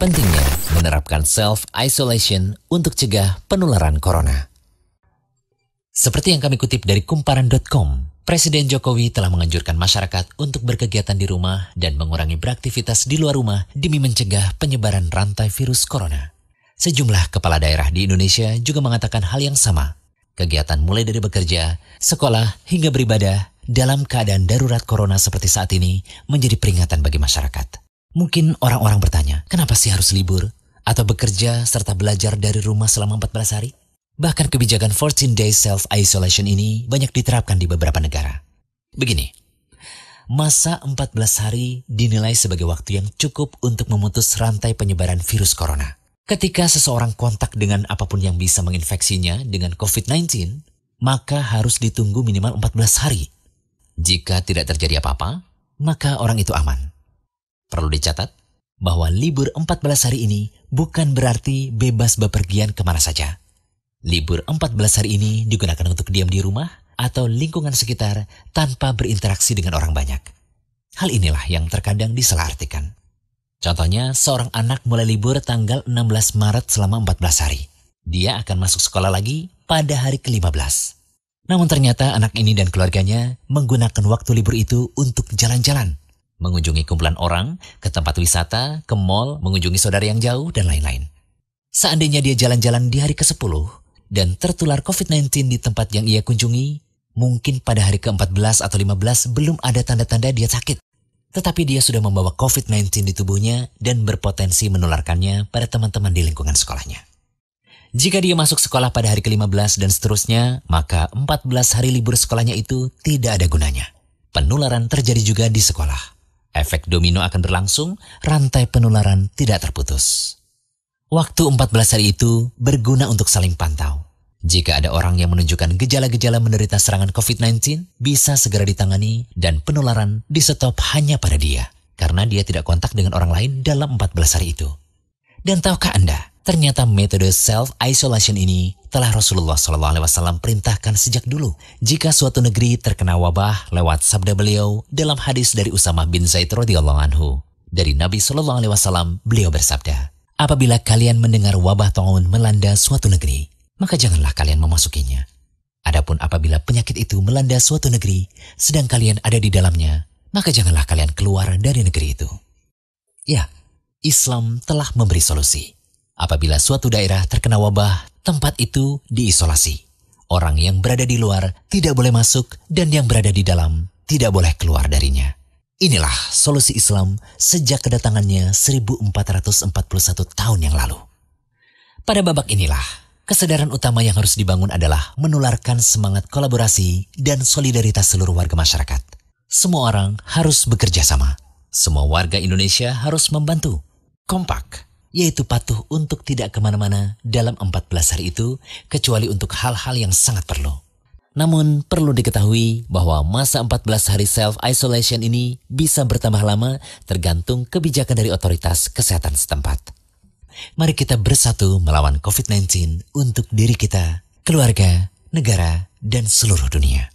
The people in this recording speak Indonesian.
Pentingnya menerapkan self-isolation untuk cegah penularan corona. Seperti yang kami kutip dari kumparan.com, Presiden Jokowi telah menganjurkan masyarakat untuk berkegiatan di rumah dan mengurangi beraktivitas di luar rumah demi mencegah penyebaran rantai virus corona. Sejumlah kepala daerah di Indonesia juga mengatakan hal yang sama. Kegiatan mulai dari bekerja, sekolah, hingga beribadah dalam keadaan darurat corona seperti saat ini menjadi peringatan bagi masyarakat. Mungkin orang-orang bertanya, kenapa sih harus libur? Atau bekerja serta belajar dari rumah selama 14 hari? Bahkan kebijakan 14 days self-isolation ini banyak diterapkan di beberapa negara. Begini, masa 14 hari dinilai sebagai waktu yang cukup untuk memutus rantai penyebaran virus corona. Ketika seseorang kontak dengan apapun yang bisa menginfeksinya dengan COVID-19, maka harus ditunggu minimal 14 hari. Jika tidak terjadi apa-apa, maka orang itu aman. Perlu dicatat bahwa libur 14 hari ini bukan berarti bebas bepergian kemana saja. Libur 14 hari ini digunakan untuk diam di rumah atau lingkungan sekitar tanpa berinteraksi dengan orang banyak. Hal inilah yang terkadang disalahartikan. Contohnya, seorang anak mulai libur tanggal 16 Maret selama 14 hari. Dia akan masuk sekolah lagi pada hari ke-15. Namun ternyata anak ini dan keluarganya menggunakan waktu libur itu untuk jalan-jalan, mengunjungi kumpulan orang, ke tempat wisata, ke mal, mengunjungi saudara yang jauh, dan lain-lain. Seandainya dia jalan-jalan di hari ke-10 dan tertular COVID-19 di tempat yang ia kunjungi, mungkin pada hari ke-14 atau 15 belum ada tanda-tanda dia sakit. Tetapi dia sudah membawa COVID-19 di tubuhnya dan berpotensi menularkannya pada teman-teman di lingkungan sekolahnya. Jika dia masuk sekolah pada hari ke-15 dan seterusnya, maka 14 hari libur sekolahnya itu tidak ada gunanya. Penularan terjadi juga di sekolah. Efek domino akan berlangsung, rantai penularan tidak terputus. Waktu 14 hari itu berguna untuk saling pantau. Jika ada orang yang menunjukkan gejala-gejala menderita serangan COVID-19, bisa segera ditangani dan penularan di-stop hanya pada dia, karena dia tidak kontak dengan orang lain dalam 14 hari itu. Dan tahukah Anda, ternyata metode self-isolation ini telah Rasulullah SAW perintahkan sejak dulu. Jika suatu negeri terkena wabah lewat sabda beliau dalam hadis dari Usamah bin Zaid radhiyallahu anhu. Dari Nabi SAW, beliau bersabda, apabila kalian mendengar wabah taun melanda suatu negeri, maka janganlah kalian memasukinya. Adapun apabila penyakit itu melanda suatu negeri, sedang kalian ada di dalamnya, maka janganlah kalian keluar dari negeri itu. Ya, Islam telah memberi solusi. Apabila suatu daerah terkena wabah, tempat itu diisolasi. Orang yang berada di luar tidak boleh masuk dan yang berada di dalam tidak boleh keluar darinya. Inilah solusi Islam sejak kedatangannya 1441 tahun yang lalu. Pada babak inilah, kesadaran utama yang harus dibangun adalah menularkan semangat kolaborasi dan solidaritas seluruh warga masyarakat. Semua orang harus bekerja sama. Semua warga Indonesia harus membantu. Kompak, yaitu patuh untuk tidak kemana-mana dalam 14 hari itu, kecuali untuk hal-hal yang sangat perlu. Namun perlu diketahui bahwa masa 14 hari self-isolation ini bisa bertambah lama tergantung kebijakan dari otoritas kesehatan setempat. Mari kita bersatu melawan COVID-19 untuk diri kita, keluarga, negara, dan seluruh dunia.